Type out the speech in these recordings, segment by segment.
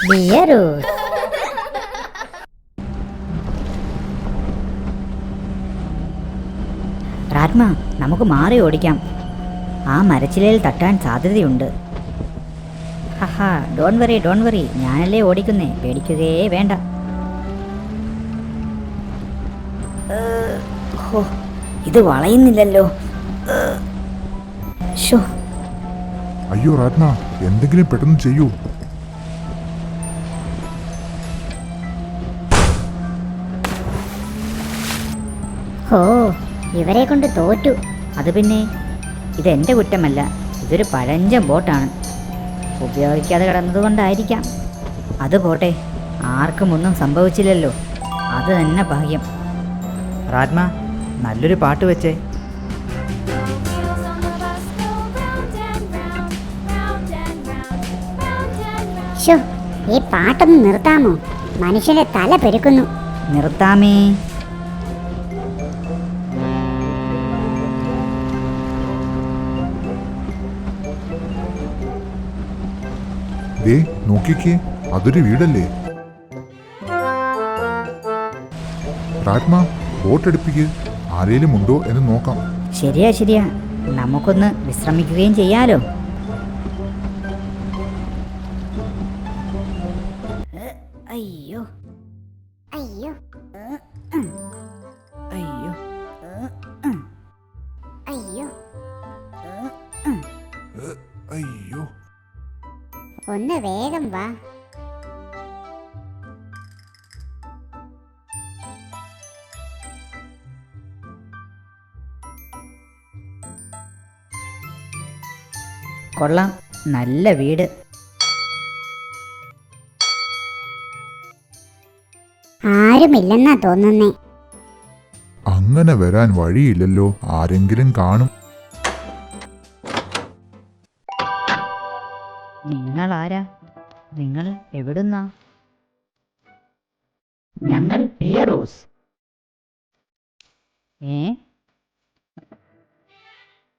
ബിയറൂസ്. രാത്മ, നമുക്ക് മാറി ഓടിക്കാം. ആ മരച്ചിലയിൽ തട്ടാൻ സാധ്യതയുണ്ട്. ഹഹാ, ഡോൺ വറി, ഞാനല്ലേ ഓടിക്കുന്നേ, പേടിക്കുകയേ വേണ്ട. ഇത് വളയുന്നില്ലല്ലോ. അയ്യോ രാത്മ, എന്തെങ്കിലും പെട്ടെന്ന് ചെയ്യൂ. ഓ, ഇവരെ കൊണ്ട് തോറ്റു. അത് പിന്നെ ഇതെൻ്റെ കുറ്റമല്ല, ഇതൊരു പഴഞ്ചൻ ബോട്ടാണ്. ഉപയോഗിക്കാതെ കിടന്നതുകൊണ്ടായിരിക്കാം. അത് പോട്ടെ, ആർക്കും ഒന്നും സംഭവിച്ചില്ലല്ലോ, അത് തന്നെ ഭാഗ്യം. രാത്മ, നല്ലൊരു പാട്ട് വെച്ചേ. ഷോ, ഈ പാട്ടൊന്ന് നിർത്താമോ? മനുഷ്യന്റെ തല പെരുക്കുന്നു. നിർത്താമേ. ദേ നോക്കിക്കേ, അതൊരു വീടല്ലേ. രാത്മ, ബോട്ടെടുപ്പിക്ക്. ആരേലും ഉണ്ടോ എന്ന് നോക്കാം. ശരിയാ, നമുക്കൊന്ന് വിശ്രമിക്കുകയും ചെയ്യാലോ. അയ്യോ അയ്യോ അയ്യോ അയ്യോ, അയ്യോ, ഒന്ന് വേഗം വാ. കൊള്ളാം, നല്ല വീട്. ആരുമില്ലെന്നാ തോന്നുന്നേ. അങ്ങനെ വരാൻ വഴിയില്ലല്ലോ, ആരെങ്കിലും കാണും. നിങ്ങൾ ആരാ? നിങ്ങൾ എവിടുന്നാ? ഞങ്ങൾ ബിയറൂസ്.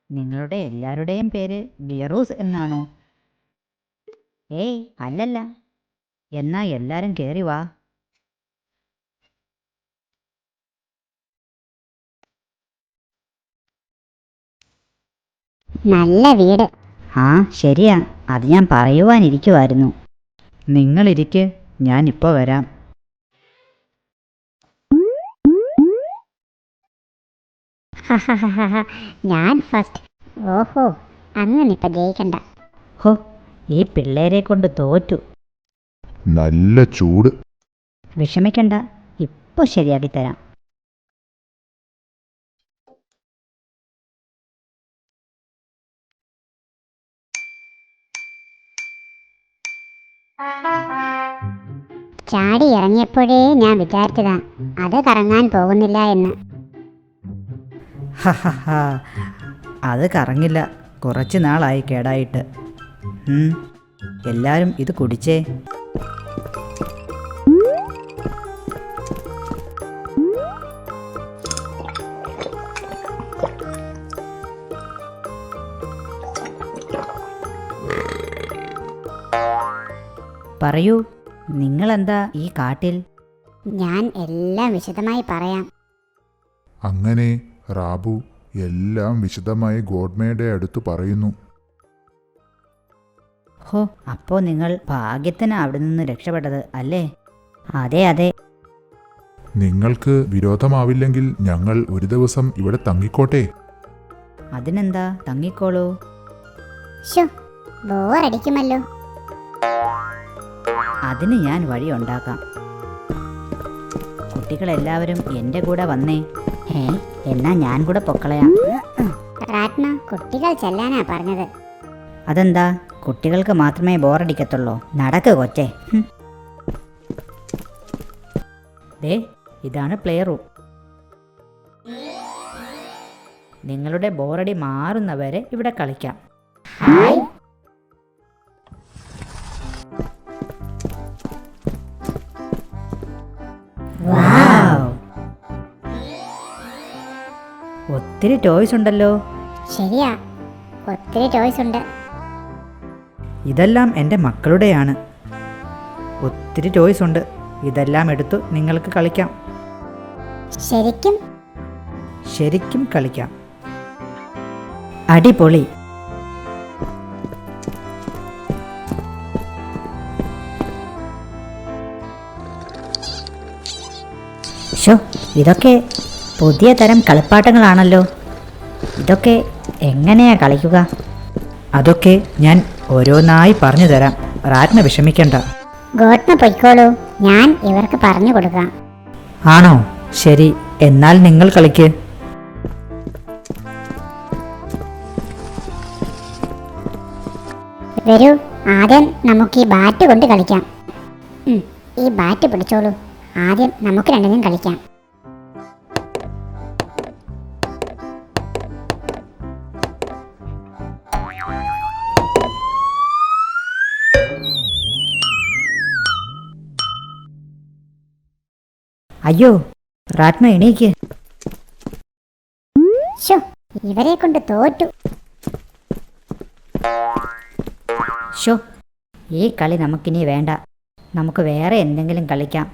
നിങ്ങളുടെ എല്ലാവരുടെയും പേര് ബിയറൂസ് എന്നാണോ? ഏയ് അല്ലല്ല. എന്നാ എല്ലാരും കേറി വാ. നല്ല വീട്. ആ ശരിയാ, അത് ഞാൻ പറയുവാനിരിക്കുമായിരുന്നു. നിങ്ങളിരിക്കെ, ഞാൻ ഇപ്പോൾ വരാം. ഞാൻ ഫസ്റ്റ്. ഓഹോ, അങ്ങനെ ഇപ്പൊ ജയിക്കണ്ട. ഹോ, ഈ പിള്ളേരെ കൊണ്ട് തോറ്റു. നല്ല ചൂട്. വിഷമിക്കണ്ട, ഇപ്പൊ ശരിയാക്കി തരാം. ചാടി ഇറങ്ങിയപ്പോഴേ ഞാൻ വിചാരിച്ചതാ അത് കറങ്ങാൻ പോകുന്നില്ല എന്ന്. ഹഹഹാ, അത് കറങ്ങില്ല, കുറച്ച് നാളായി കേടായിട്ട്. എല്ലാവരും ഇത് കുടിച്ചേ. പറയൂ, നിങ്ങളെന്താ ഈ കാട്ടിൽ? ഞാൻ എല്ലാം വിശദമായി പറയാം. അങ്ങനെ റാബു എല്ലാം വിശദമായി ഗോഡ്മയുടെ അടുത്ത് പറയുന്നു. ഹോ, അപ്പോ നിങ്ങൾ ഭാഗ്യത്തിന് അവിടെ നിന്ന് രക്ഷപ്പെട്ടത് അല്ലേ? അതെ. നിങ്ങൾക്ക് വിരോധമാവില്ലെങ്കിൽ ഞങ്ങൾ ഒരു ദിവസം ഇവിടെ തങ്ങിക്കോട്ടെ. അതിനെന്താ, തങ്ങിക്കോളൂ. ഷോ, ബോറടിക്കുമല്ലോ. അതിന് ഞാൻ വഴിയുണ്ടാക്കാം. കുട്ടികളെല്ലാവരും എൻ്റെ കൂടെ വന്നേ. എന്നാ ഞാൻ കൂടെ പൊക്കളയാം. രാത്മ, കുട്ടികൾ ചെല്ലാനാ പറഞ്ഞത്. അതെന്താ, കുട്ടികൾക്ക് മാത്രമേ ബോറടിക്കത്തുള്ളൂ? നടക്ക് കൊച്ചേ. ദേ, ഇതാണ് പ്ലേ റൂം. നിങ്ങളുടെ ബോറടി മാറുന്നവരെ ഇവിടെ കളിക്കാം. ഒത്തിരി ടോയ്സ് ഉണ്ടല്ലോ. ശരിയാ, ഒത്തിരി ടോയ്സ് ഉണ്ട്. ഇതെല്ലാം എൻ്റെ മക്കളുടെയാണ്. ഒത്തിരി ടോയ്സ് ഉണ്ട്. ഇതെല്ലാം എടുത്തു നിങ്ങൾക്ക് കളിക്കാം. ശരിക്കും ശരിക്കും കളിക്കാം. അടിപൊളി. ഷോ, ഇതൊക്കെ പുതിയ തരം കളിപ്പാട്ടങ്ങളാണല്ലോ. ഇതൊക്കെ എങ്ങനെയാ കളിക്കുക? അതൊക്കെ ഞാൻ ഓരോന്നായി പറഞ്ഞു തരാം. റാറ്റ്ന വിഷമിക്കണ്ട. ഗോഡ്മ പൊയ്ക്കോളൂ, ഞാൻ ഇവർക്ക് പറഞ്ഞു കൊടുക്കാം. ആണോ? ശരി, എന്നാൽ നിങ്ങൾ കളിക്ക്. വരൂ, ആദ്യം നമുക്ക് ഈ ബാറ്റ് കൊണ്ട് കളിക്കാം. ഈ ബാറ്റ് പിടിച്ചോളൂ. ആദ്യം നമുക്ക് രണ്ടിനും കളിക്കാം. അയ്യോ, റാറ്റ്ന എണീക്ക്. ശോ, ഇവരെ കൊണ്ട് തോറ്റു. ഷോ, ഈ കളി നമുക്കിനി വേണ്ട. നമുക്ക് വേറെ എന്തെങ്കിലും കളിക്കാം.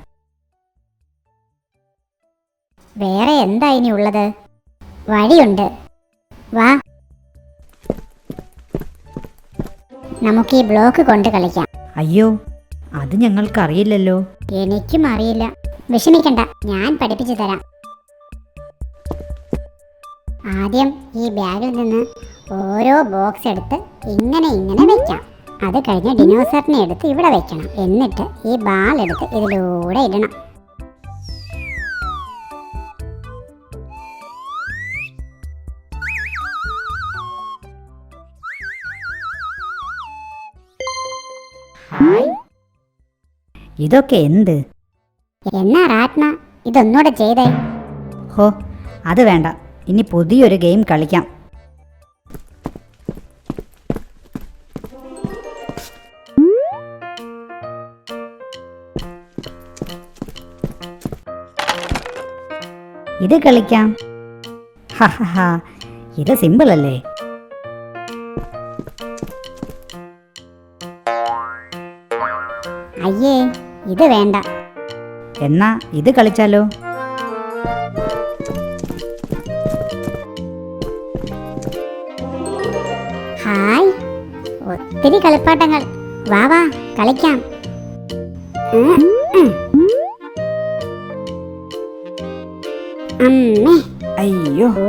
വേറെ എന്താ ഇനി ഉള്ളത്? വഴിയുണ്ട്, വാ. നമുക്ക് ഈ ബ്ലോക്ക് കൊണ്ട് കളിക്കാം. അയ്യോ, അത് ഞങ്ങൾക്കറിയില്ലല്ലോ. എനിക്കും അറിയില്ല. വിഷമിക്കണ്ട, ഞാൻ പഠിപ്പിച്ചു തരാം. ആദ്യം ഈ ബാഗിൽ നിന്ന് ഓരോ ബോക്സ് എടുത്ത് ഇങ്ങനെ വെക്കാം. അത് കഴിഞ്ഞ് ഡിനോസറിനെ എടുത്ത് ഇവിടെ വെക്കണം. എന്നിട്ട് ഈ ബാൾ എടുത്ത് ഇതിലൂടെ ഇടണം. ഇതൊക്കെ എന്ത്? എന്നാ റാറ്റ്ന, ഇതൊന്നുകൂടെ ചെയ്തേ. ഹോ, അത് വേണ്ട. ഇനി പുതിയൊരു ഗെയിം കളിക്കാം. ഇത് കളിക്കാം. ഹാ, ഇത് സിമ്പിൾ അല്ലേ? അയ്യേ, ഇത് വേണ്ട. എന്നാ ഇത് കളിച്ചാലോ? ഹായ്, ഒത്തിരി കളിപ്പാട്ടങ്ങൾ. വാ വാ, കളിക്കാം. അമ്മേ, അയ്യോ, ഓ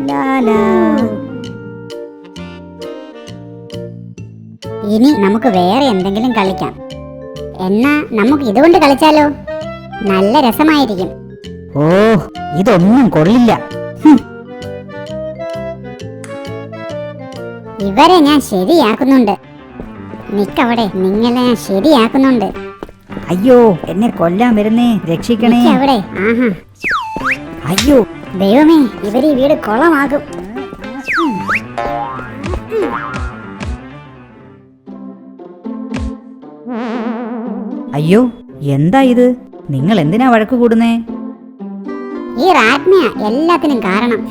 ലാലാ. ഇനി നമുക്ക് വേറെ എന്തെങ്കിലും കളിക്കാം. എന്നാ നമുക്ക് ഇതുകൊണ്ട് കളിച്ചാലോ? നല്ല രസമായിരിക്കും. ഓ, ഇതൊന്നും കൊള്ളില്ല. ഇവരെ ഞാൻ ശരിയാക്കുന്നുണ്ട്. നിക്കവിടെ, നിങ്ങളെ ഞാൻ ശരിയാക്കുന്നുണ്ട്. അയ്യോ, എന്നെ കൊല്ലാൻ വരുന്നേ, രക്ഷിക്കണേ. അവിടെ, ആഹാ. അയ്യോ, ദൈവമേ, ഇവര് ഈ വീട് കുളമാകും. അയ്യോ, എന്താ ഇത്? നിങ്ങൾ എന്തിനാ വഴക്ക് കൂടുന്നേ? ഈ റാറ്റ്നയാ എല്ലാത്തിനും കാരണം.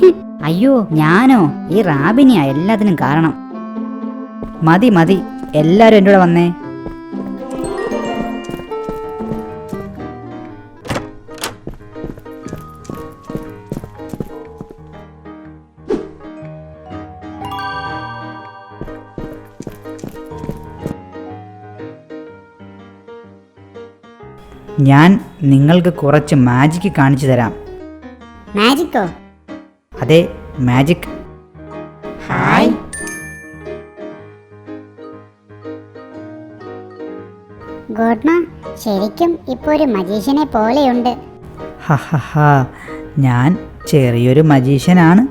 അയ്യോ, ഞാനോ? ഈ റാബിനിയാ എല്ലാത്തിനും കാരണം. മതി മതി, എല്ലാരും എൻ്റെ കൂടെ വന്നേ. ഞാൻ നിങ്ങൾക്ക് കുറച്ച് മാജിക് കാണിച്ചു തരാം. മാജിക്കോ? അതെ, മാജിക്. ഹായ്. ഗോഡ്മ, ശരിക്കും ഇപ്പൊ ഒരു മജീഷ്യനെ പോലെയുണ്ട്. ഹഹ, ഞാൻ ചെറിയൊരു മജീഷ്യനാണ്.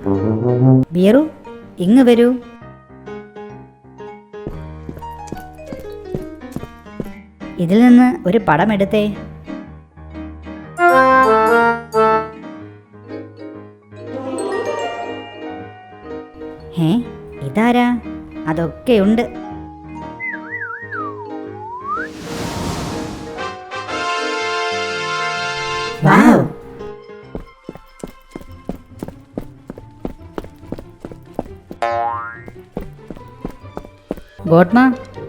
ബീറു, ഇങ്ങ് വരൂ. ഇതിൽ നിന്ന് ഒരു പടം എടുത്തേ. ഇതാരാ? അതൊക്കെയുണ്ട്. വൗ. ഗോഡ്മ,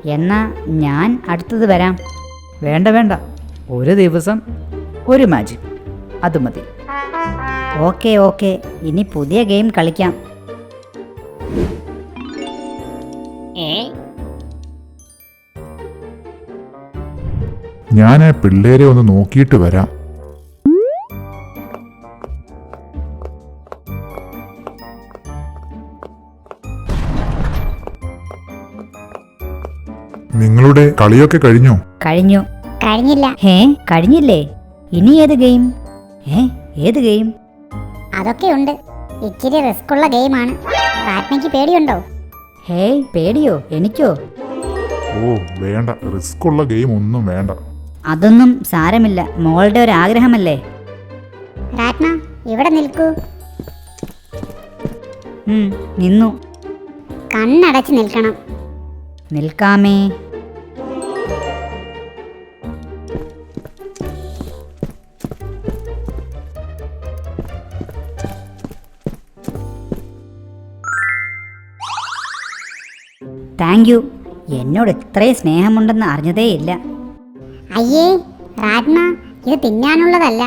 എന്നാ ഞാൻ അടുത്തത് വരാം. വേണ്ട വേണ്ട, ഒരു ദിവസം ഒരു മാജിക്, അത് മതി. ഓക്കെ ഓക്കെ, ഇനി പുതിയ ഗെയിം കളിക്കാം. ഞാൻ ആ പിള്ളേരെ ഒന്ന് നോക്കിയിട്ട് വരാം. നിങ്ങളുടെ കളിയൊക്കെ കഴിഞ്ഞോ? കഴിഞ്ഞു. കഴിഞ്ഞില്ല. ഹേ, കഴിഞ്ഞില്ലേ? ഇനി ഏത് ഗെയിം? ഏത് ഗെയിം? അതൊക്കെ ഉണ്ട്. ഇച്ചിരി റിസ്ക് ഉള്ള ഗെയിമാണ്. റാറ്റ്മയ്ക്ക് പേടിയുണ്ടോ? ഹേയ്, പേടിയോ? എനിക്കോ? ഓ വേണ്ട, റിസ്ക് ഉള്ള ഗെയിം ഒന്നും വേണ്ട. അതൊന്നും സാരമില്ല, മോളുടെ ഒരു ആഗ്രഹമല്ലേ. റാറ്റ്മ, ഇവിടെ നിൽക്കൂ. നിന്നു. കണ്ണടച്ച് നിൽക്കണം. നിൽക്കാമേ. Thank you. എന്നോട് ഇത്രയും സ്നേഹമുണ്ടെന്ന് അറിഞ്ഞതേയില്ല. അയ്യേ റാറ്റ്മ, ഇത് തിന്നാനുള്ളതല്ല.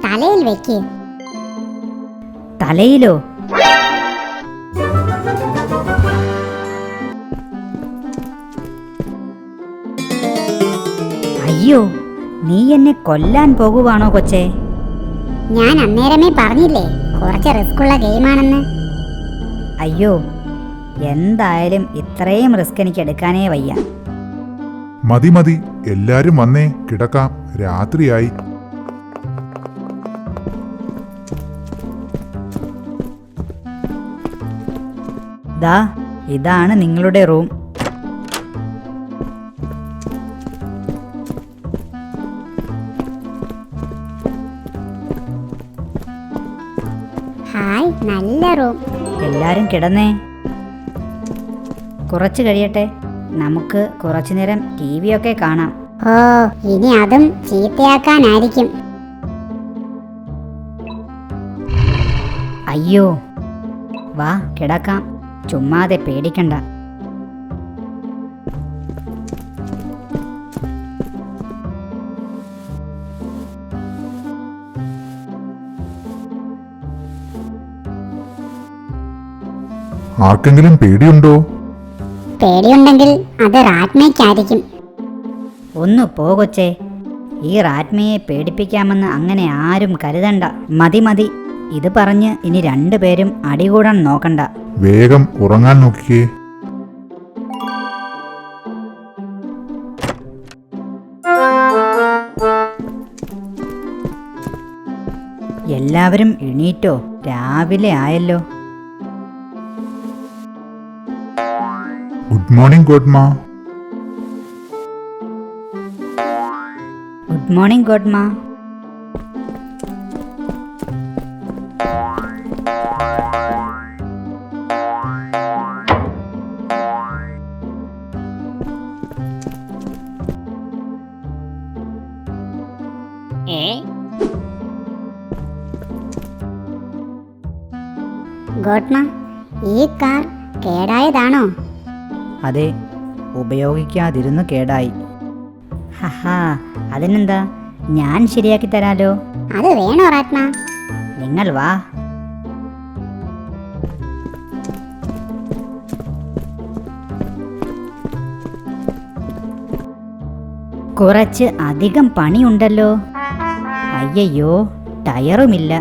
തലയിൽ വെക്ക്. തലയിലോ? അയ്യോ, നീ എന്നെ കൊല്ലാൻ പോകുവാണോ കൊച്ചേ? ഞാൻ അന്നേരമേ പറഞ്ഞില്ലേ കുറച്ച് റിസ്ക് ഉള്ള ഗെയിമാണെന്ന്. അയ്യോ, എന്തായാലും ഇത്രയും റിസ്ക് എനിക്ക് എടുക്കാനേ വയ്യ. മതി മതി, എല്ലാരും വന്നേ, കിടക്കാം, രാത്രിയായി. ദാ, ഇതാണ് നിങ്ങളുടെ റൂം. ഹായ്, നല്ല റൂം. എല്ലാരും കിടന്നേ. കുറച്ച് കഴിയട്ടെ, നമുക്ക് കുറച്ചു നേരം TV ഒക്കെ കാണാം. ഓ, ഇനി അതും ചീത്തയാക്കാനായിരിക്കും. അയ്യോ, വാ കിടക്കാം, ചുമ്മാതെ പേടിക്കണ്ട. ആർക്കെങ്കിലും പേടിയുണ്ടോ? പേടിയുണ്ടെങ്കിൽ അത് റാറ്റ്മയ്ക്കായിരിക്കും. ഒന്ന് പോ കൊച്ചേ. ഈ റാറ്റ്മയെ പേടിപ്പിക്കാമെന്ന് അങ്ങനെ ആരും കരുതണ്ട. മതി മതി, ഇത് പറഞ്ഞ് ഇനി രണ്ടുപേരും അടികൂടാൻ നോക്കണ്ട. വേഗം ഉറങ്ങാൻ നോക്കിയേ. എല്ലാവരും എണീറ്റോ? രാവിലെ ആയല്ലോ. ഗുഡ് മോർണിംഗ് ഗോഡ്മ. ഗുഡ് മോർണിംഗ് ഗോഡ്മ. ഗോഡ്മ, ഈ കാർ കേടായതാണോ? അതെ, ഉപയോഗിക്കാതിരുന്ന് കേടായി. ഹഹാ, അതിനെന്താ, ഞാൻ ശരിയാക്കി തരാലോ. അത് വേണോ റാറ്റ്മ? നിങ്ങൾ വാ. കുറച്ച് അധികം പണിയുണ്ടല്ലോ. അയ്യയ്യോ, ടയറുമില്ല.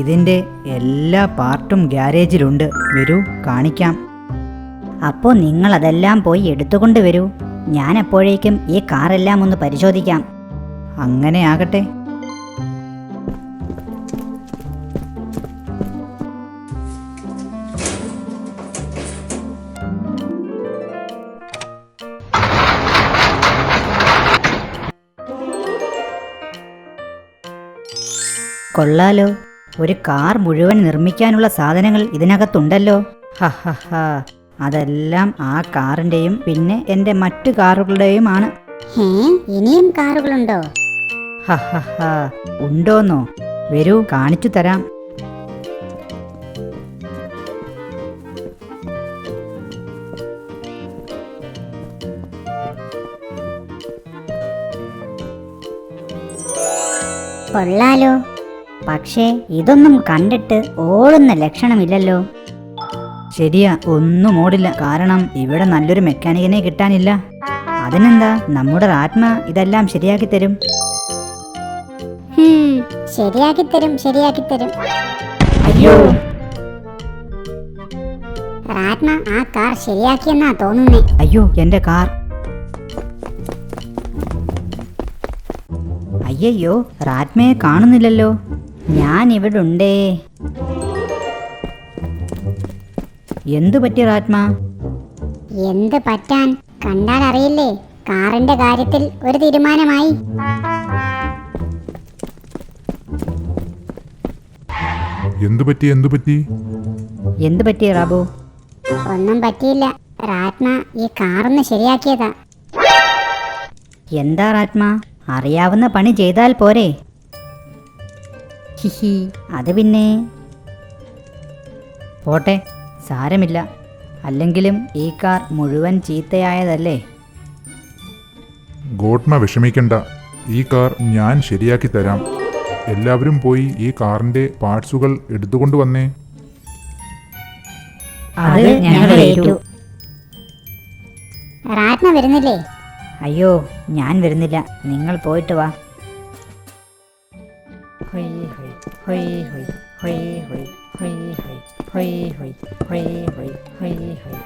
ഇതിൻ്റെ എല്ലാ പാർട്ടും ഗ്യാരേജിലുണ്ട്. വരൂ, കാണിക്കാം. അപ്പോൾ നിങ്ങൾ അതെല്ലാം പോയി എടുത്തുകൊണ്ട് വരൂ. ഞാൻ അപ്പോഴേക്കും ഈ കാറെല്ലാം ഒന്ന് പരിശോധിക്കാം. അങ്ങനെ ആകട്ടെ. കൊള്ളാലോ, ഒരു കാർ മുഴുവൻ നിർമ്മിക്കാനുള്ള സാധനങ്ങൾ ഇതിനകത്തുണ്ടല്ലോ. ഹഹഹ, അതെല്ലാം ആ കാറിൻ്റെയും പിന്നെ എൻ്റെ മറ്റു കാറുകളുടെയുമാണ്. ഇനിയും കാറുകളുണ്ടോ? ഹഹഹ, ഉണ്ടോന്നോ? വരൂ, കാണിച്ചു തരാം. കൊള്ളാലോ. പക്ഷേ ഇതൊന്നും കണ്ടിട്ട് ഓടുന്ന ലക്ഷണമില്ലല്ലോ. ശരിയാ, ഒന്നും ഓടില്ല. കാരണം ഇവിടെ നല്ലൊരു മെക്കാനിക്കിനെ കിട്ടാനില്ല. അതിനെന്താ, നമ്മുടെ ആത്മ ഇതെല്ലാം ശരിയാക്കി തരും. ശരിയാക്കിത്തരും. അയ്യോ, റാറ്റ്മ ആ കാർ ശരിയാക്കിയെന്നാ തോന്നുന്നേ. അയ്യോ, എന്റെ കാർ. അയ്യോ, റാറ്റ്മയെ കാണുന്നില്ലല്ലോ. ഞാൻ ഇവിടെ ഉണ്ടേ. എന്തു പറ്റി റാറ്റ്മ? എന്ത് പറ്റാൻ, കണ്ടാൽ അറിയില്ലേ. കാറിന്റെ കാര്യത്തിൽ ഒരു തീരുമാനമായി. എന്തു പറ്റി? എന്തു പറ്റി റാബു? ഒന്നും പറ്റിയില്ല. റാറ്റ്മ ഈ കാറൊന്ന് ശരിയാക്കിയതാ. എന്താ റാറ്റ്മ, അറിയാവുന്ന പണി ചെയ്താൽ പോരെ? ഹിഹി, അത് പിന്നെ പോട്ടെ, സാരമില്ല. അല്ലെങ്കിലും ഈ കാർ മുഴുവൻ ചീത്തയായതല്ലേ. ഗോട്ട്മ വിഷമിക്കണ്ട, ഈ കാർ ഞാൻ ശരിയാക്കി തരാം. എല്ലാവരും പോയി ഈ കാറിന്റെ പാർട്സുകൾ എടുത്തുകൊണ്ട് വന്നേ. അത് ഞങ്ങൾ ഏറ്റു. റാറ്റ്മ വരുന്നില്ലേ? അയ്യോ, ഞാൻ വരുന്നില്ല. നിങ്ങൾ പോയിട്ട് വാ. ഹൊയ് ഹൊയ് ഹൊയ് ഹൊയ് ഹൊയ് ഹൊയ് ഹൊയ് ഹൊയ് ഹൊയ് ഹൊയ് ഹൊയ് ഹൊയ് ഹൊയ്.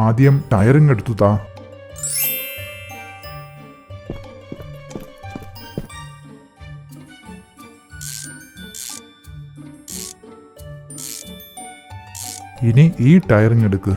ആദ്യം ടയറിങ് എടുത്തു താ. ഇനി ഈ ടയറിങ് എടുക്ക്.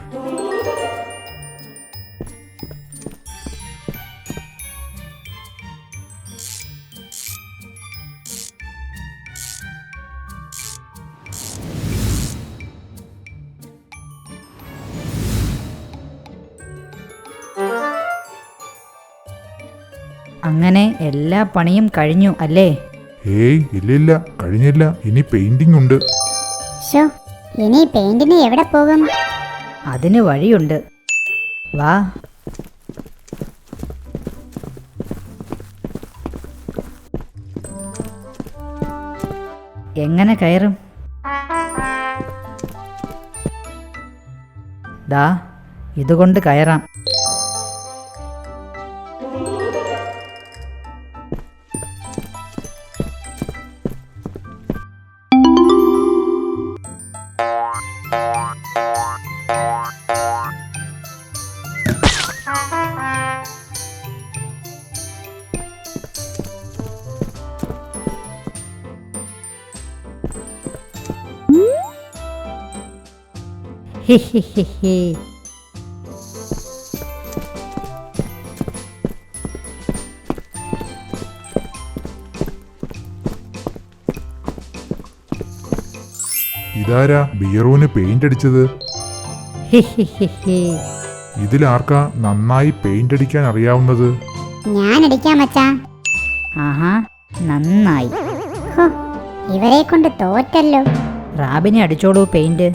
അങ്ങനെ എല്ലാ പണിയും കഴിഞ്ഞു അല്ലേ? ഏയ് ഇല്ലില്ല, കഴിഞ്ഞില്ല. ഇനി പെയിന്റിംഗ് ഉണ്ട്. ഷോ, ഇനി പെയിന്റിന് എവിടെ പോകും? അതിന് വഴിയുണ്ട്, വാ. എങ്ങനെ കയറും? ദാ, ഇതുകൊണ്ട് കയറാം. ഹി ഹി ഹി ഹി. ഇതാരാ ബിയറൂന് പെയിന്റ് അടിച്ചത്? ഹി ഹി ഹി ഹി. ഇതിലാർക്കാ നന്നായി പെയിന്റ് അടിക്കാൻ അറിയാവുന്നത്? ഞാൻ അടിക്കാം മച്ചാ. ആഹാ, നന്നായി. ഹോ, ഇവരെ കൊണ്ട് തോറ്റല്ലോ. റാബിനെ അടിച്ചോളൂ പെയിന്റ്.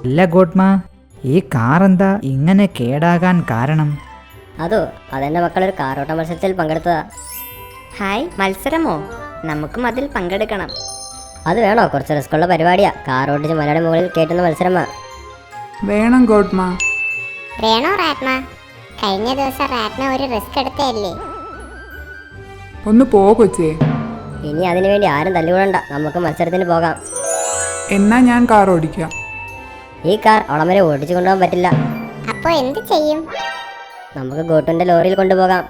അല്ല ഗോട്ട്മ, ഈ കാർ എന്താ ഇങ്ങനെ കേടാകാൻ കാരണം? അതോ, അതെൻ്റെ മക്കളൊരു കാറോട്ട മത്സരത്തിൽ പങ്കെടുത്തതാ. ഹായ്, മത്സരമോ? നമുക്കും അതിൽ പങ്കെടുക്കണം. അത് വേണോ? കുറച്ച് റിസ്ക്കുള്ള പരിപാടിയാ. കാർ ഓടിച്ച് മലയുടെ മുകളിൽ കയറ്റുന്ന മത്സരമാ. വേണം ഗോട്ട്മ. വേണോ റാറ്റ്മ? കഴിഞ്ഞ ദിവസം റാറ്റ്മ ഒരു റിസ്ക് എടുത്തല്ലേ. ഒന്ന് പോ കൊച്ചേ. ഇനി അതിനു വേണ്ടി ആരും തല്ലുകൂടണ്ട. നമുക്ക് മത്സരത്തിന് പോകാം. എന്നാ ഞാൻ കാർ ഓടിക്കാം. ഈ കാർ അവിടം വരെ ഓടിച്ചു കൊണ്ടുപോകാൻ പറ്റില്ല. അപ്പൊ എന്ത് ചെയ്യും? നമുക്ക് ഗോട്ടുന്റെ ലോറിയിൽ കൊണ്ടുപോകാം.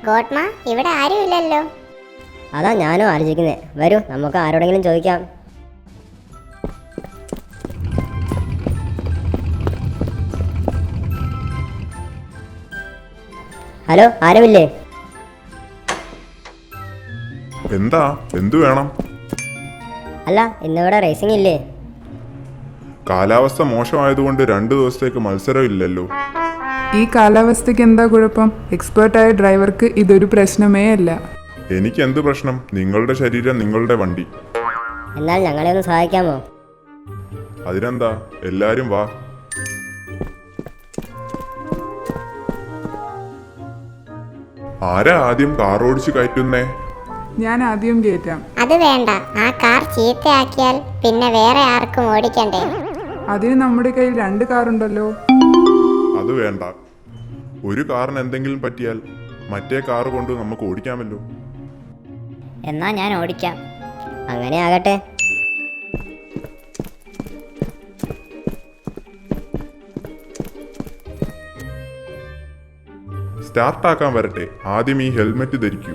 ഗോട്ട്മ, ഇവിടെ ആരുമില്ലല്ലോ. അതാ ഞാനും ആലോചിക്കുന്നത്. വരൂ, നമുക്ക് ആരോടെങ്കിലും ചോദിക്കാം. ഹലോ, ആരുമില്ലേ? എന്താ? എന്തു വേണം? അല്ല, ഇന്നിവിടെ റേസിംഗ് ഇല്ലേ? കാലാവസ്ഥ മോശമായതുകൊണ്ട് 2 ദിവസത്തേക്ക് മത്സരം ഇല്ലല്ലോ. ഈ കാലാവസ്ഥയ്ക്ക് എന്താ കുഴപ്പം? എക്സ്പേർട്ടായ ഡ്രൈവർക്ക് ഇതൊരു പ്രശ്നമേ അല്ല. എനിക്ക് എന്ത് പ്രശ്നം? നിങ്ങളുടെ ശരീരം, നിങ്ങളുടെ വണ്ടി. എന്നാൽ ഞങ്ങളെ ഒന്ന് സഹായിക്കാമോ? അതിനെന്താ, എല്ലാരും വാ. ആരാ ആദ്യം കാർ ഓടിച്ചു കയറ്റുന്നേ? ഞാൻ ആദ്യം കയറ്റാം. അത് വേണ്ട, ആ കാർ ചീത്തയാക്കിയാൽ പിന്നെ വേറെ ആർക്കും ഓടിക്കണ്ടേ? അതിന് നമ്മുടെ കയ്യിൽ 2 കാറുണ്ടല്ലോ. അത് വേണ്ട. ഒരു കാറിന് എന്തെങ്കിലും പറ്റിയാൽ മറ്റേ കാർ കൊണ്ട് നമുക്ക് ഓടിക്കാമല്ലോ. എന്നാ ഞാൻ ഓടിക്കാം. അങ്ങനെ ആകട്ടെ. സ്റ്റാർട്ടാക്കാൻ വരട്ടെ. ആദ്യം ഈ ഹെൽമെറ്റ് ധരിക്കൂ.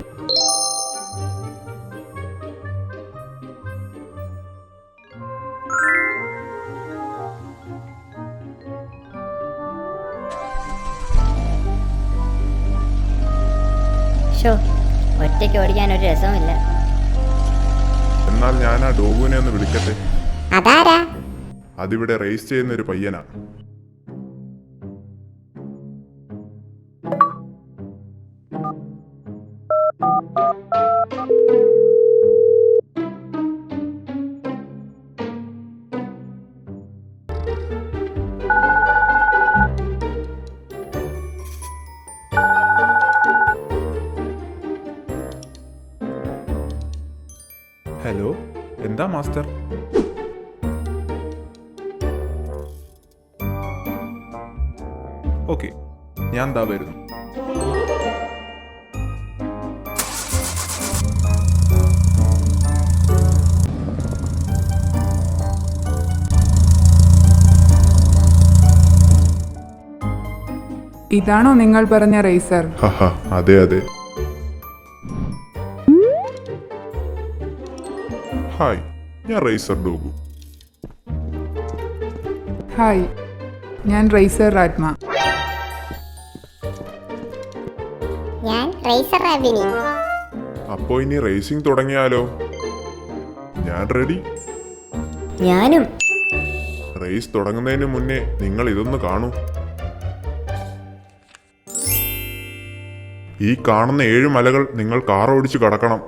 ഷോ, ഒറ്റയ്ക്ക് ഓടിക്കാൻ ഒരു രസവുമില്ല. എന്നാൽ ഞാൻ ആ ഡോഗുവിനെ ഒന്ന് വിളിക്കട്ടെ. അതാരാ? അതിവിടെ റേസ് ചെയ്യുന്ന ഒരു പയ്യനാ. ഹലോ, എന്താ മാസ്റ്റർ? ഓക്കെ, ഞാൻ ദാ വരുന്നു. ഇതാണോ നിങ്ങൾ പറഞ്ഞ റേസർ? ഹഹ, അതെ അതെ. ഹായ്, ഞാൻ റേസർ ഡോഗു. ഹായ്, ഞാൻ റേസർ രാജ്മ. ഞാൻ റേസർ അഭിനി. അപ്പോ ഇനി റേസിംഗ് തുടങ്ങിയാലോ? ഞാൻ റെഡി. ഞാനും. റേസ് തുടങ്ങുന്നതിന് മുന്നേ നിങ്ങൾ ഇതൊന്ന് കാണൂ. ഈ കാണുന്ന 7 മലകൾ നിങ്ങൾ കാർ ഓടിച്ചു കടക്കണം.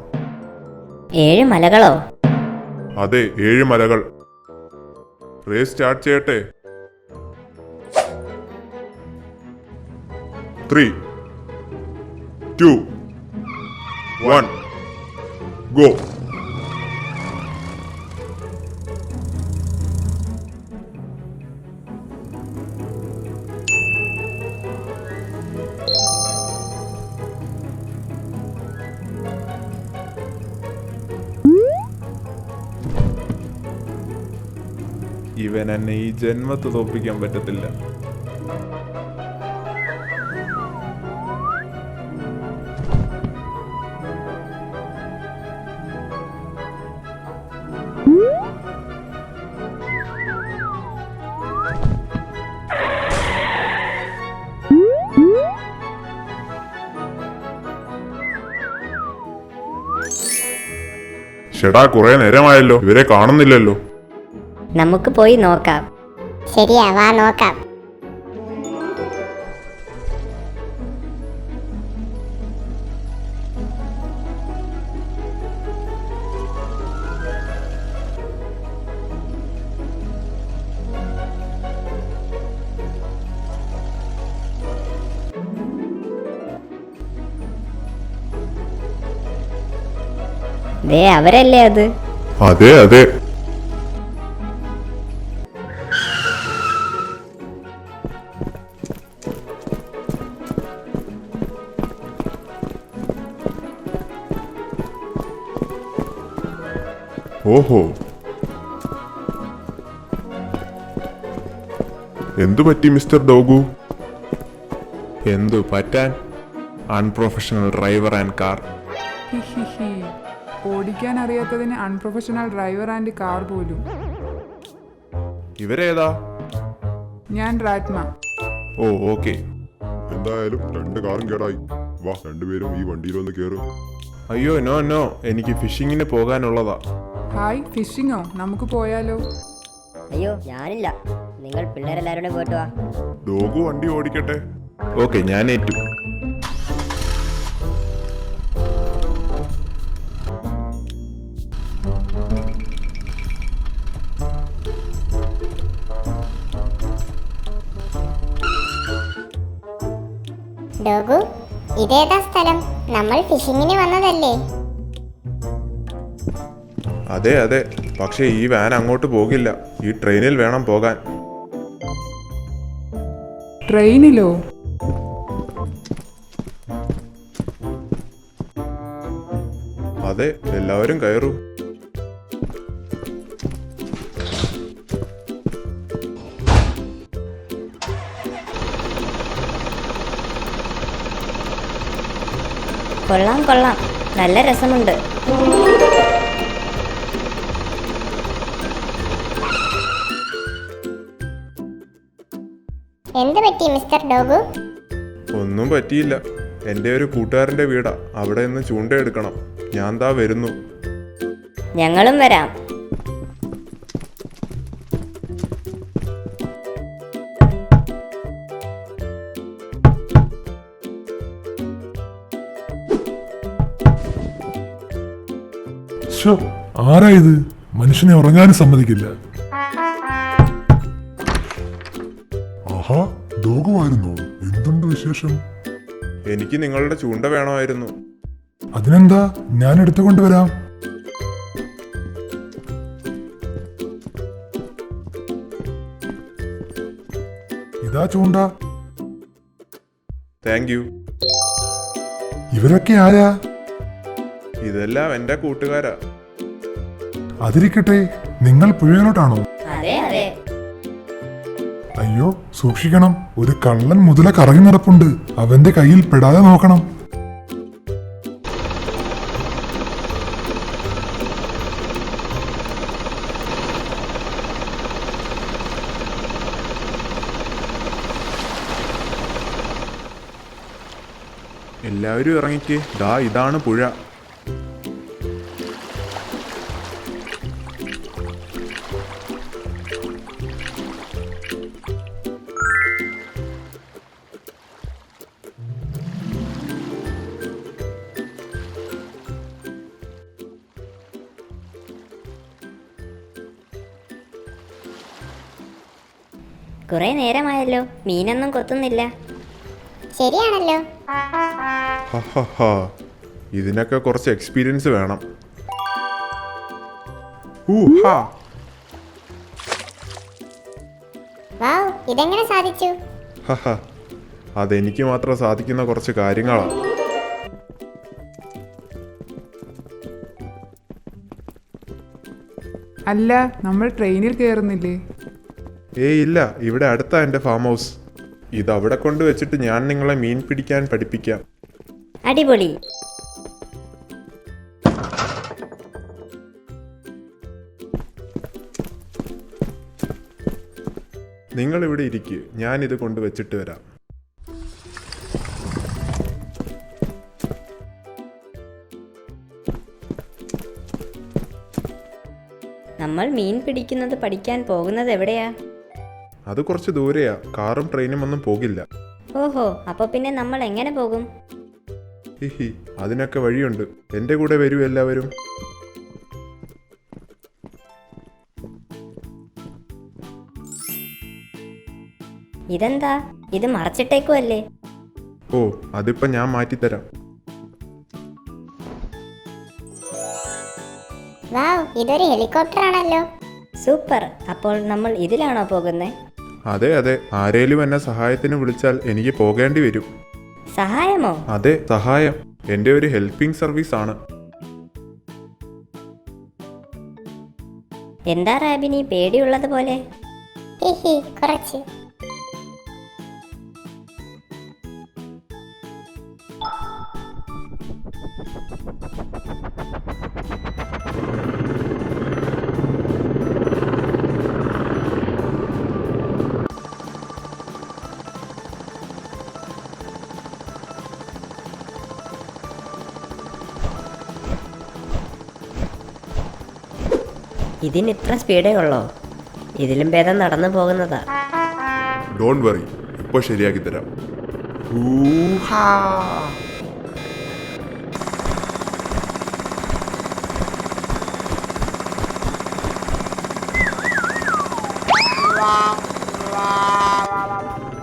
7 മലകളോ? അതെ, 7 മലകൾ. റേസ് സ്റ്റാർട്ട് ചെയ്യട്ടെ. 3, 2, 1, ഗോ. ഇവൻ എന്നെ ഈ ജന്മത്ത് തോൽപ്പിക്കാൻ പറ്റത്തില്ല. ഷെടാ, കുറെ നേരമായല്ലോ, ഇവരെ കാണുന്നില്ലല്ലോ. നമുക്ക് പോയി നോക്കാം. ശരിയാ, വാ നോക്കാം. ദേ, അവരല്ലേ അത്? അതെ അതെ. ഓഹോ, എന്തു പറ്റി മിസ്റ്റർ ഡോഗു? എന്തു പറ്റാൻ? Unprofessional driver and car. ഹിഹിഹി, ഓടിക്കാൻ അറിയാത്തതിന് അൺപ്രൊഫഷണൽ ഡ്രൈവർ ആൻഡ് കാർ പോലും. ഇവരേതാ? ഞാൻ രാജ്മ. ഓ ഓക്കെ. എന്തായാലും 2 കാറും കേടായി. വാ രണ്ടുപേരും ഈ വണ്ടിയിലൊന്ന് കയറും. അയ്യോ നോ നോ, എനിക്ക് ഫിഷിങ്ങിന് പോകാനുള്ളതാ. ഹായ്, ഫിഷിങ്ങോ? നമുക്ക് പോയാലോ? അയ്യോ ഞാനില്ല, നിങ്ങൾ പിള്ളേരെല്ലാവരും പോയിട്ട് വാ. ഡോഗു വണ്ടി ഓടിക്കട്ടെ. ഓക്കെ, ഞാൻ ഏറ്റു. ഡോഗു, ഇതേതാ സ്ഥലം? നമ്മൾ ഫിഷിങ്ങിന് വന്നതല്ലേ? അതെ അതെ, പക്ഷേ ഈ വാൻ അങ്ങോട്ട് പോകില്ല. ഈ ട്രെയിനിൽ വേണം പോകാൻ. ട്രെയിനിലോ? അതെ, എല്ലാവരും കയറൂ. കൊള്ളാം കൊള്ളാം, നല്ല രസമുണ്ട്. എന്ത് പറ്റി മിസ്റ്റർ ഡോഗു? ഒന്നും പറ്റിയില്ല. എൻ്റെ ഒരു കൂട്ടുകാരൻ്റെ വീടാ, അവിടെ നിന്ന് ചൂണ്ടയെടുക്കണം. ഞാൻ ദാ വരുന്നു. ഞങ്ങളും വരാം. ആരാ ഇത്? മനുഷ്യനെ ഉറങ്ങാനും സമ്മതിക്കില്ല. ആഹാ, ഡോഗുവായിരുന്നോ? എന്തുണ്ട് വിശേഷം? എനിക്ക് നിങ്ങളുടെ ചൂണ്ട വേണമായിരുന്നു. അതിനെന്താ, ഞാൻ എടുത്തുകൊണ്ടുവരാം. ഇതാ ചൂണ്ട. Thank you. ഇവരൊക്കെ ആരാ? ഇതെല്ലാം എൻ്റെ കൂട്ടുകാരാ. അതിരിക്കട്ടെ, നിങ്ങൾ പുഴയിലോട്ടാണോ? അതെ അതെ. അയ്യോ, സൂക്ഷിക്കണം. ഒരു കള്ളൻ മുതല കറങ്ങി നടപ്പുണ്ട്. അവന്റെ കയ്യിൽ പെടാതെ നോക്കണം. എല്ലാവരും ഇറങ്ങിക്ക്. ദാ ഇതാണ് പുഴ. കുറെ നേരമായല്ലോ, മീനൊന്നും കൊത്തുന്നില്ല. ശരിയാണല്ലോ. ഹഹഹാ, ഇതിനൊക്കെ കുറച്ച് എക്സ്പീരിയൻസ് വേണം. ഹാ, വാവ്, ഇതെങ്ങനെ സാധിച്ചു? ഹഹ, അതെനിക്ക് മാത്രം സാധിക്കുന്ന കുറച്ച് കാര്യങ്ങളാണ്. അല്ല, നമ്മൾ ട്രെയിനിൽ കയറുന്നില്ലേ? ഏയ് ഇല്ല, ഇവിടെ അടുത്താ എൻ്റെ ഫാം ഹൗസ്. ഇതവിടെ കൊണ്ട് വെച്ചിട്ട് ഞാൻ നിങ്ങളെ മീൻ പിടിക്കാൻ പഠിപ്പിക്കാം. അടിപൊളി. നിങ്ങൾ ഇവിടെ ഇരിക്കുക, ഞാൻ ഇത് കൊണ്ട് വെച്ചിട്ട് വരാം. നമ്മൾ മീൻ പിടിക്കുന്നത് പഠിക്കാൻ പോകുന്നത് എവിടെയാ? അത് കുറച്ച് ദൂരെയാ, കാറും ട്രെയിനും ഒന്നും പോകില്ല. ഓഹോ, അപ്പൊ പിന്നെ നമ്മൾ എങ്ങനെ പോകും? ഹിഹി, അതിനൊക്കെ വഴിയുണ്ട്. എൻ്റെ കൂടെ വരൂ എല്ലാവരും. ഇതെന്താ, ഇത് മറച്ചിട്ടേക്കുമല്ലേ? ഓ, അതിപ്പോ ഞാൻ മാറ്റിത്തരാം. വാവ്, ഇതൊരു ഹെലികോപ്റ്റർ ആണല്ലോ. സൂപ്പർ. അപ്പോൾ നമ്മൾ ഇതിലാണോ പോകുന്നത്? അതെ അതെ, ആരേലും എന്നെ സഹായത്തിന് വിളിച്ചാൽ എനിക്ക് പോകേണ്ടി വരും. സഹായമോ? അതെ, സഹായം. എൻ്റെ ഒരു ഹെൽപ്പിംഗ് സർവീസ് ആണ്. എന്താ റാബിനി, പേടിയുള്ളത് പോലെ? ഹിഹി, കുറച്ച്. ഇതിന് ഇത്ര സ്പീഡേ ഉള്ളോ? ഇതിലും ഭേദം നടന്നു പോകുന്നതാ. ഡോണ്ട് വറി, ഇപ്പോൾ ശരിയാക്കി തരാം. ഊഹാ.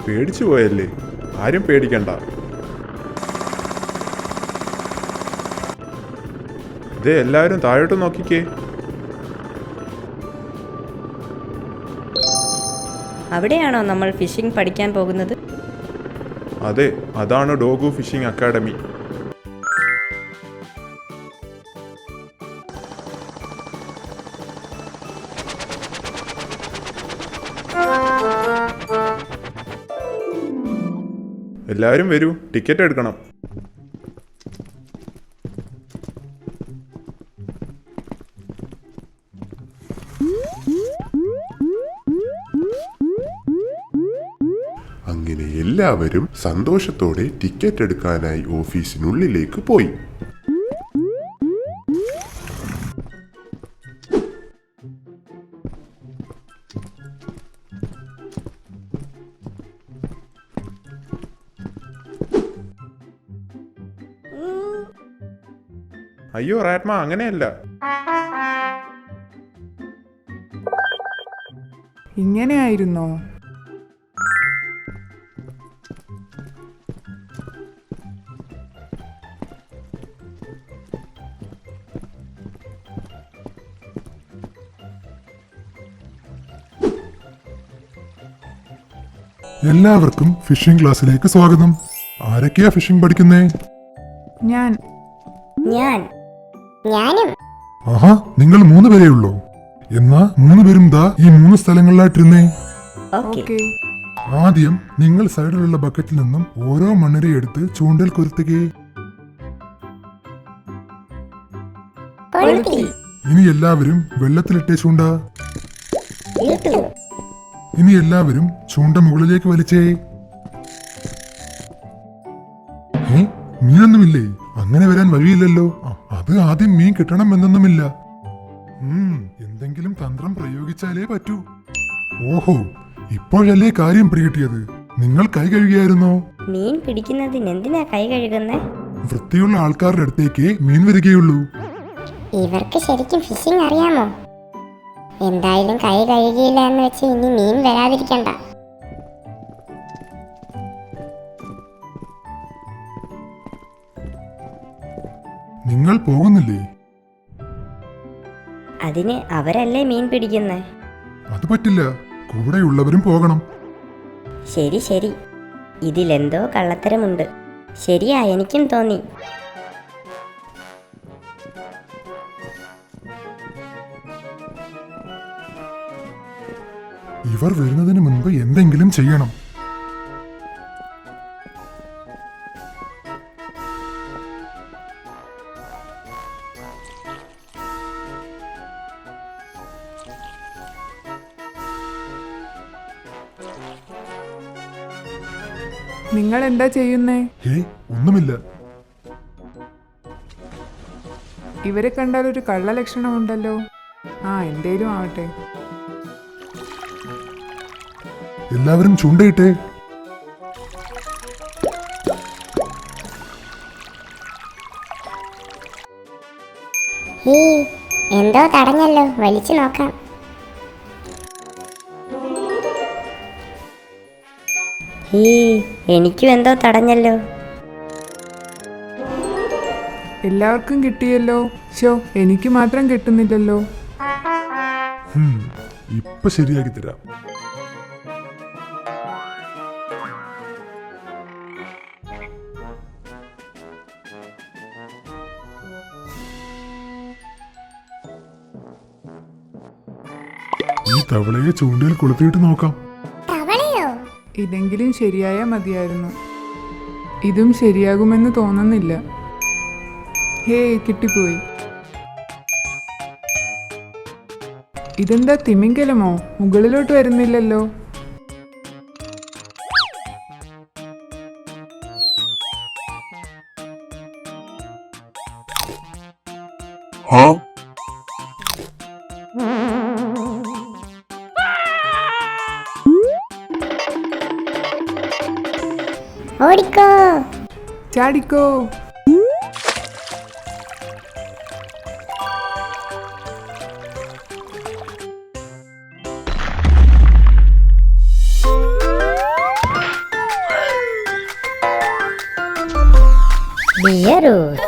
പേടിച്ചു പോയല്ലേ? ആരും പേടിക്കണ്ട. ഇതേ എല്ലാവരും താഴോട്ട് നോക്കിക്കേ. അവിടെയാണോ നമ്മൾ ഫിഷിംഗ് പഠിക്കാൻ പോകുന്നത്? അതെ, അതാണ് ഡോഗു ഫിഷിംഗ് അക്കാഡമി. എല്ലാവരും വരൂ, ടിക്കറ്റ് എടുക്കണം. അങ്ങനെ എല്ലാവരും സന്തോഷത്തോടെ ടിക്കറ്റ് എടുക്കാനായി ഓഫീസിനുള്ളിലേക്ക് പോയി. അയ്യോ റാറ്റ്മ, അങ്ങനെയല്ല. ഇങ്ങനെയായിരുന്നോ? എല്ലാവർക്കും ഫിഷിംഗ് ക്ലാസ്സിലേക്ക് സ്വാഗതം. ആരൊക്കെയാ ഫിഷിംഗ് പഠിക്കുന്നേ? ഞാൻ ഞാനും. ആഹാ, നിങ്ങൾ 3 പേരേ ഉള്ളൂ. എന്നാ 3 പേരും ദാ ഈ 3 സ്ഥലങ്ങളിലായിട്ടിരുന്നേ. ഓക്കെ. ഓക്കെ. ആദ്യം നിങ്ങൾ സൈഡിലുള്ള ബക്കറ്റിൽ നിന്നും ഓരോ മണ്ണിര എടുത്ത് ചൂണ്ടൽ കൊരുത്തുകയെ. ഇനി എല്ലാവരും വെള്ളത്തിലിട്ടേ ചൂണ്ട. ഇനി എല്ലാവരും ചൂണ്ട മുകളിലേക്ക് വലിച്ചേ. മീനൊന്നുമില്ലേ? അങ്ങനെ വരാൻ വഴിയില്ലല്ലോ. അത് ആദ്യം മീൻ കിട്ടണം എന്നൊന്നുമില്ല. എന്തെങ്കിലും തന്ത്രം പ്രയോഗിച്ചാലേ പറ്റൂ. ഓഹോ, ഇപ്പോഴല്ലേ കാര്യം പിടികിട്ടിയത്. നിങ്ങൾ കൈ കഴുകിയായിരുന്നോ? മീൻ പിടിക്കുന്നതിന് എന്തിനാ കൈ കഴുകുന്നേ? വൃത്തിയുള്ള ആൾക്കാരുടെ അടുത്തേക്ക് മീൻ വരികയുള്ളൂ. ഇവർക്ക് ശരിക്കും ഫിഷിംഗ് അറിയാമോ? എന്തായാലും കൈ കഴുകിയില്ല എന്ന് വെച്ച് ഇനി മീൻ വരാതിരിക്കണ്ട. നിങ്ങൾ പോകുന്നില്ലേ? അതിന് അവരല്ലേ മീൻ പിടിക്കുന്നേ. അത് പറ്റില്ല, കൂടെയുള്ളവരും പോകണം. ശരി ശരി, ഇതിലെന്തോ കള്ളത്തരമുണ്ട്. ശരിയാ, എനിക്കും തോന്നി. ഇവർ വരുന്നതിന് മുൻപ് എന്തെങ്കിലും ചെയ്യണം. നിങ്ങൾ എന്താ ചെയ്യുന്നേ? ഒന്നുമില്ല. ഇവരെ കണ്ടാൽ ഒരു കള്ള ലക്ഷണമുണ്ടല്ലോ. എന്തേലും ആവട്ടെ. എല്ലാവരും ചൂണ്ടയിട്ടേ. എന്തോ തടഞ്ഞല്ലോ, വലിച്ചു നോക്കാം. എനിക്കും എന്തോ തടഞ്ഞല്ലോ. എല്ലാവർക്കും കിട്ടിയല്ലോ. എനിക്ക് മാത്രം കിട്ടുന്നില്ലല്ലോ. ഇപ്പൊ ശരിയാക്കി തരാം. ഈ തവളയെ ചൂണ്ടയിൽ കൊളുത്തിയിട്ട് നോക്കാം. ഇതെങ്കിലും ശരിയായാ മതിയായിരുന്നു. ഇതും ശരിയാകുമെന്ന് തോന്നുന്നില്ല. കിട്ടിപ്പോയി. ഇതെന്താ തിമിംഗലമോ? മുകളിലോട്ട് വരുന്നില്ലല്ലോ. ഓടിക്കോ. ചാടിക്കോ. ബിയറൂസ്